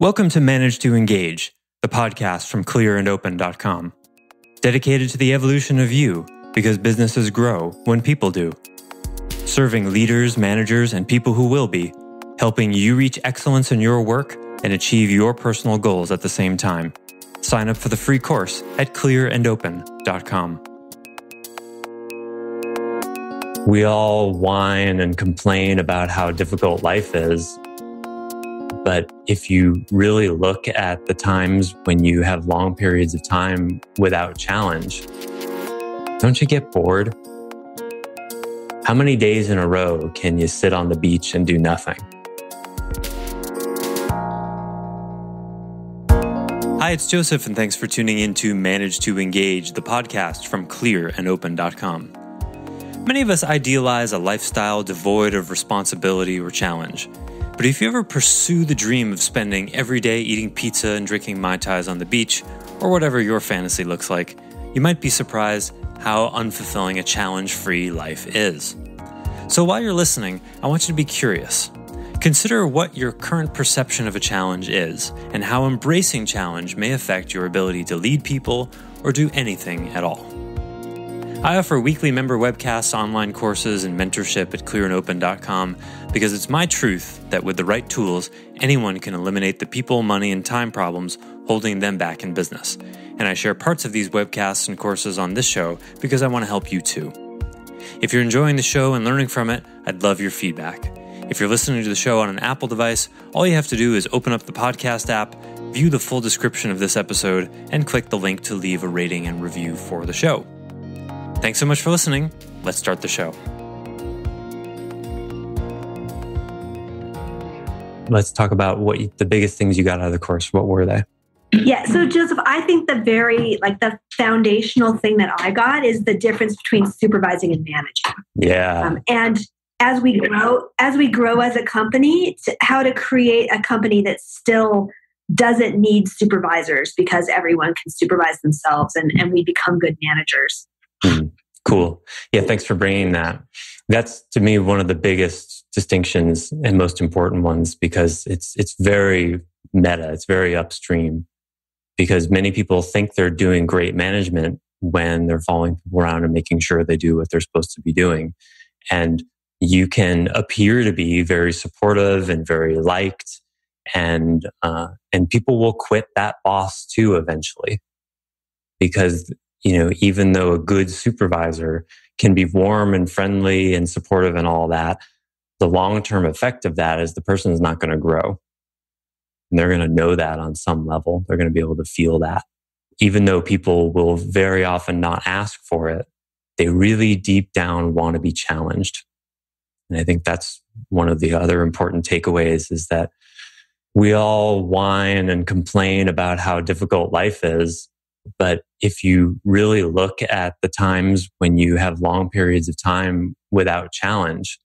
Welcome to Manage to Engage, the podcast from clearandopen.com. Dedicated to the evolution of you, because businesses grow when people do. Serving leaders, managers, and people who will be, helping you reach excellence in your work and achieve your personal goals at the same time. Sign up for the free course at clearandopen.com. We all whine and complain about how difficult life is. But if you really look at the times when you have long periods of time without challenge, don't you get bored? How many days in a row can you sit on the beach and do nothing? Hi, it's Joseph, and thanks for tuning in to Manage to Engage, the podcast from clearandopen.com. Many of us idealize a lifestyle devoid of responsibility or challenge. But if you ever pursue the dream of spending every day eating pizza and drinking tais on the beach, or whatever your fantasy looks like, you might be surprised how unfulfilling a challenge-free life is. So while you're listening, I want you to be curious. Consider what your current perception of a challenge is, and how embracing challenge may affect your ability to lead people or do anything at all. I offer weekly member webcasts, online courses, and mentorship at clearandopen.com because it's my truth that with the right tools, anyone can eliminate the people, money, and time problems holding them back in business. And I share parts of these webcasts and courses on this show because I want to help you too. If you're enjoying the show and learning from it, I'd love your feedback. If you're listening to the show on an Apple device, all you have to do is open up the podcast app, view the full description of this episode, and click the link to leave a rating and review for the show. Thanks so much for listening. Let's start the show. Let's talk about the biggest things you got out of the course. What were they? Yeah. So Joseph, I think the foundational thing that I got is the difference between supervising and managing. Yeah. And as we grow as a company, how to create a company that still doesn't need supervisors because everyone can supervise themselves and we become good managers. Cool. Yeah, thanks for bringing that. That's, to me, one of the biggest distinctions and most important ones because it's very meta, it's very upstream. Because many people think they're doing great management when they're following people around and making sure they do what they're supposed to be doing. And you can appear to be very supportive and very liked, and people will quit that boss too eventually. Because even though a good supervisor can be warm and friendly and supportive and all that, the long-term effect of that is the person is not going to grow. And they're going to know that on some level. They're going to be able to feel that. Even though people will very often not ask for it, they really deep down want to be challenged. And I think that's one of the other important takeaways is that we all whine and complain about how difficult life is. But if you really look at the times when you have long periods of time without challenge,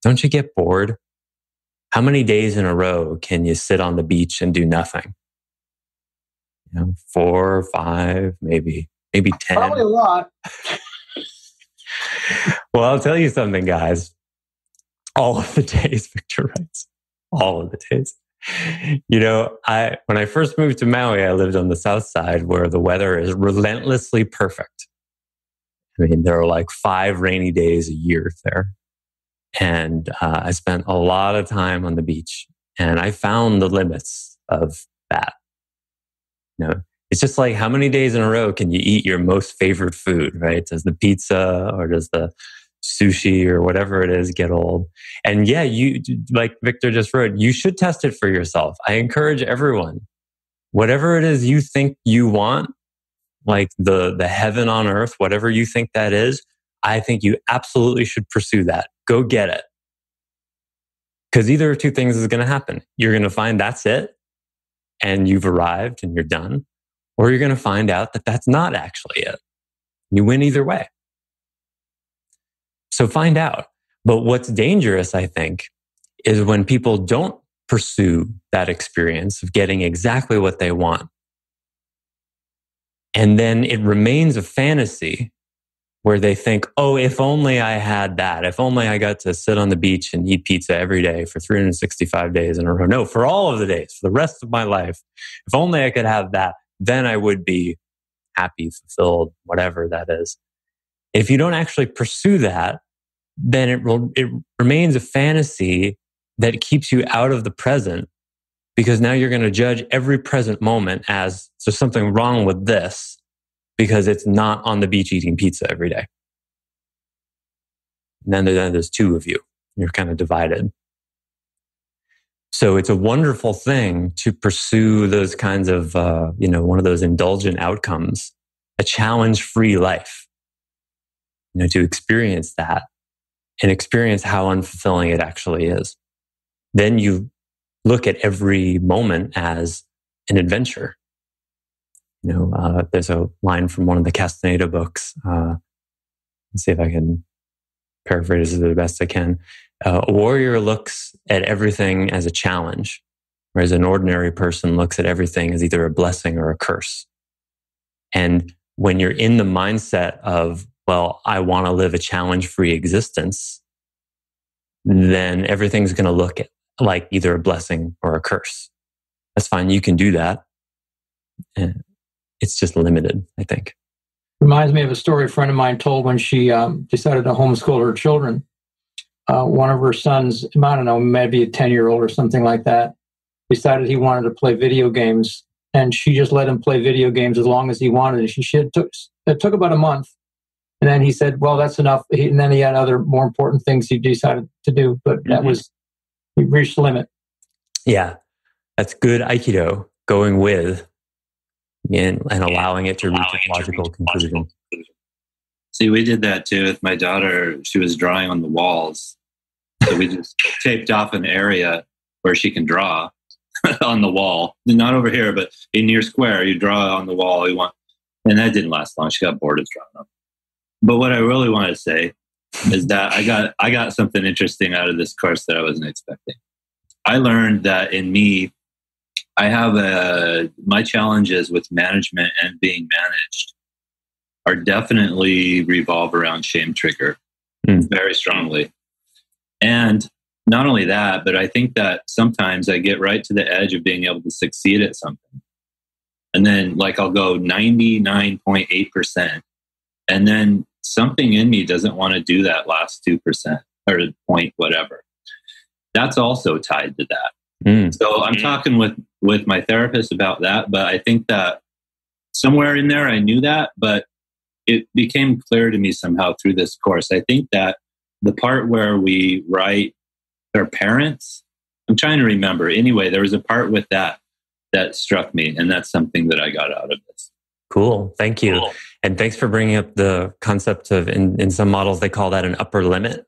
don't you get bored? How many days in a row can you sit on the beach and do nothing? 4 or 5, maybe 10. Probably a lot. Well, I'll tell you something, guys. All of the days, Victor writes. All of the days. When I first moved to Maui, I lived on the south side where the weather is relentlessly perfect. I mean, there are like 5 rainy days a year there. And I spent a lot of time on the beach. And I found the limits of that. It's just like how many days in a row can you eat your most favorite food, right? Does the pizza or does the sushi or whatever it is get old? And yeah, you, like Victor just wrote, you should test it for yourself. I encourage everyone, whatever it is you think you want, like the heaven on earth, whatever you think that is, I think you absolutely should pursue that. Go get it. Because either of two things is going to happen. You're going to find that's it and you've arrived and you're done. Or you're going to find out that that's not actually it. You win either way. So find out. But what's dangerous, I think, is when people don't pursue that experience of getting exactly what they want. And then it remains a fantasy where they think, oh, if only I had that, if only I got to sit on the beach and eat pizza every day for 365 days in a row. No, for all of the days, for the rest of my life. If only I could have that, then I would be happy, fulfilled, whatever that is. If you don't actually pursue that, then it remains a fantasy that keeps you out of the present, because now you're going to judge every present moment as there's something wrong with this because it's not on the beach eating pizza every day. And then there's two of you. You're kind of divided. So it's a wonderful thing to pursue those kinds of, one of those indulgent outcomes, a challenge-free life, to experience that and experience how unfulfilling it actually is. Then you look at every moment as an adventure. There's a line from one of the Castaneda books. Let's see if I can paraphrase it the best I can. A warrior looks at everything as a challenge, whereas an ordinary person looks at everything as either a blessing or a curse. And when you're in the mindset of, well, I want to live a challenge-free existence, then everything's going to look like either a blessing or a curse. That's fine. You can do that. It's just limited, I think. Reminds me of a story a friend of mine told when she decided to homeschool her children. One of her sons, I don't know, maybe a 10-year-old or something like that, decided he wanted to play video games, and she just let him play video games as long as he wanted. It took about a month, and then he said, well, that's enough. And then he had other more important things he decided to do, but he reached the limit. Yeah, that's good Aikido, going with and allowing it to reach its logical conclusion. See, we did that too with my daughter. She was drawing on the walls. So we just taped off an area where she can draw on the wall. Not over here, but in your square, you draw on the wall you want. And that didn't last long. She got bored of drawing them. But what I really want to say is that I got something interesting out of this course that I wasn't expecting. I learned that in me, I have my challenges with management and being managed are definitely revolve around shame trigger very strongly. And not only that, but I think that sometimes I get right to the edge of being able to succeed at something. And then I'll go 99.8%. And then something in me doesn't want to do that last 2% or point whatever. That's also tied to that. So I'm talking with my therapist about that, but I think that somewhere in there I knew that, but it became clear to me somehow through this course. I think that the part where we write our parents, I'm trying to remember. Anyway, there was a part with that struck me, and that's something that I got out of this. Cool. Thank you. Cool. And thanks for bringing up the concept of, in some models, they call that an upper limit.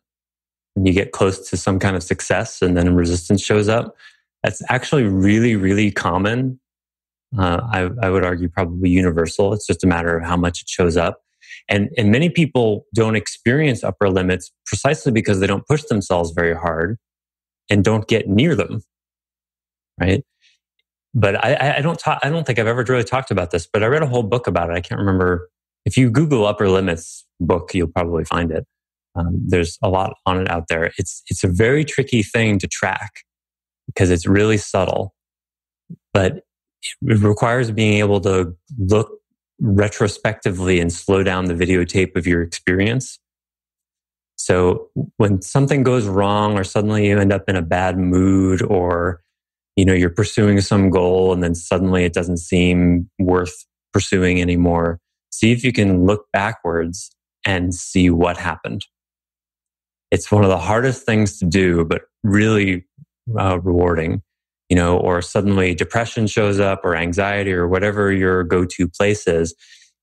When you get close to some kind of success and then resistance shows up. That's actually really, really common. I would argue probably universal. It's just a matter of how much it shows up. And many people don't experience upper limits precisely because they don't push themselves very hard and don't get near them, right? But I don't think I've ever really talked about this, but I read a whole book about it. I can't remember. If you Google upper limits book, you'll probably find it. There's a lot on it out there. It's a very tricky thing to track because it's really subtle, but it requires being able to look retrospectively and slow down the videotape of your experience. So when something goes wrong, or suddenly you end up in a bad mood, or you're pursuing some goal and then suddenly it doesn't seem worth pursuing anymore, see if you can look backwards and see what happened. It's one of the hardest things to do, but really rewarding. Or suddenly depression shows up, or anxiety, or whatever your go-to place is.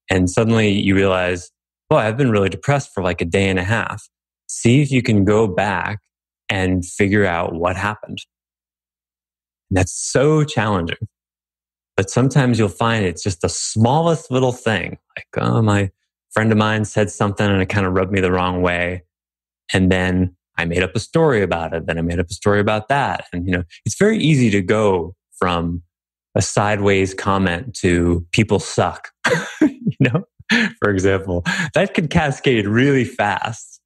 And suddenly you realize, oh, I've been really depressed for like a day and a half. See if you can go back and figure out what happened. And that's so challenging. But sometimes you'll find it's just the smallest little thing. Like, oh, my friend of mine said something and it kind of rubbed me the wrong way. And then I made up a story about it. Then I made up a story about that. And, it's very easy to go from a sideways comment to people suck, for example, that could cascade really fast.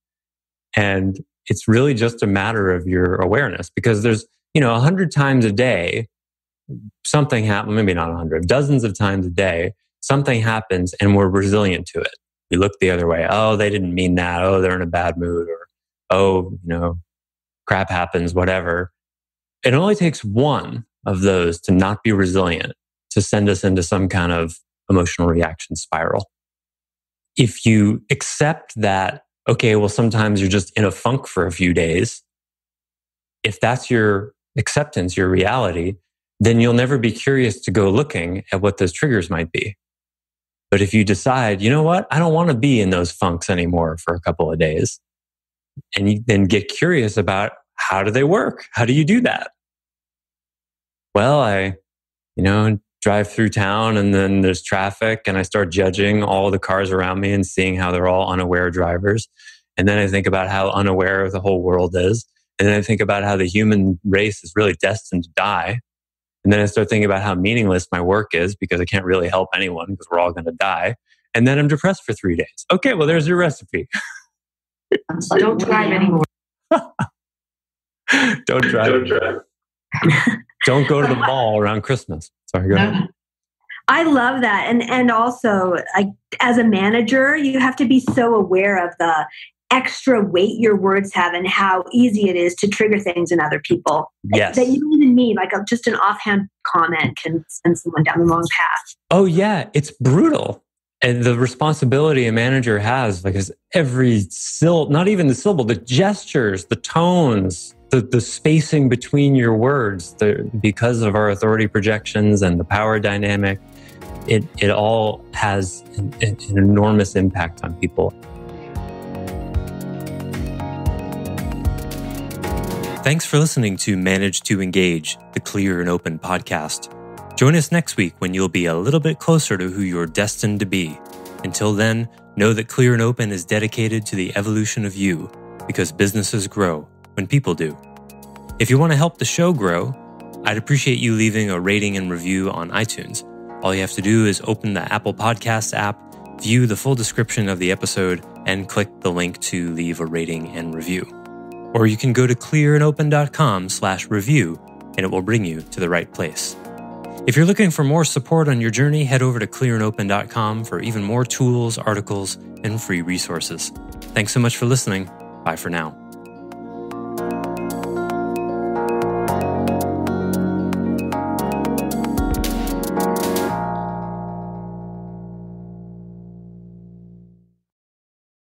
And it's really just a matter of your awareness, because there's, 100 times a day, something happens, maybe not 100, dozens of times a day, something happens and we're resilient to it. We look the other way. Oh, they didn't mean that. Oh, they're in a bad mood. Or, oh, crap happens, whatever. It only takes one of those to not be resilient to send us into some kind of emotional reaction spiral. If you accept that, okay, well, sometimes you're just in a funk for a few days, if that's your acceptance, your reality, then you'll never be curious to go looking at what those triggers might be. But if you decide, you know what, I don't want to be in those funks anymore for a couple of days, and you then get curious about how do they work? How do you do that? Well, I, drive through town and then there's traffic and I start judging all the cars around me and seeing how they're all unaware drivers. And then I think about how unaware the whole world is. And then I think about how the human race is really destined to die. And then I start thinking about how meaningless my work is because I can't really help anyone because we're all going to die. And then I'm depressed for 3 days. Okay, well, there's your recipe. Don't drive anymore. Don't drive. Don't go to the mall around Christmas. Sorry, go ahead. I love that. And also, as a manager, you have to be so aware of the extra weight your words have and how easy it is to trigger things in other people. Yes. That you don't even mean, just an offhand comment can send someone down the wrong path. Oh, yeah. It's brutal. And the responsibility a manager has, because every syllable, not even the syllable, the gestures, the tones, the spacing between your words, because of our authority projections and the power dynamic, it all has an enormous impact on people. Thanks for listening to Manage to Engage, the Clear and Open podcast. Join us next week when you'll be a little bit closer to who you're destined to be. Until then, know that Clear and Open is dedicated to the evolution of you, because businesses grow when people do. If you want to help the show grow, I'd appreciate you leaving a rating and review on iTunes. All you have to do is open the Apple Podcasts app, view the full description of the episode, and click the link to leave a rating and review. Or you can go to clearandopen.com/review and it will bring you to the right place. If you're looking for more support on your journey, head over to clearandopen.com for even more tools, articles, and free resources. Thanks so much for listening. Bye for now.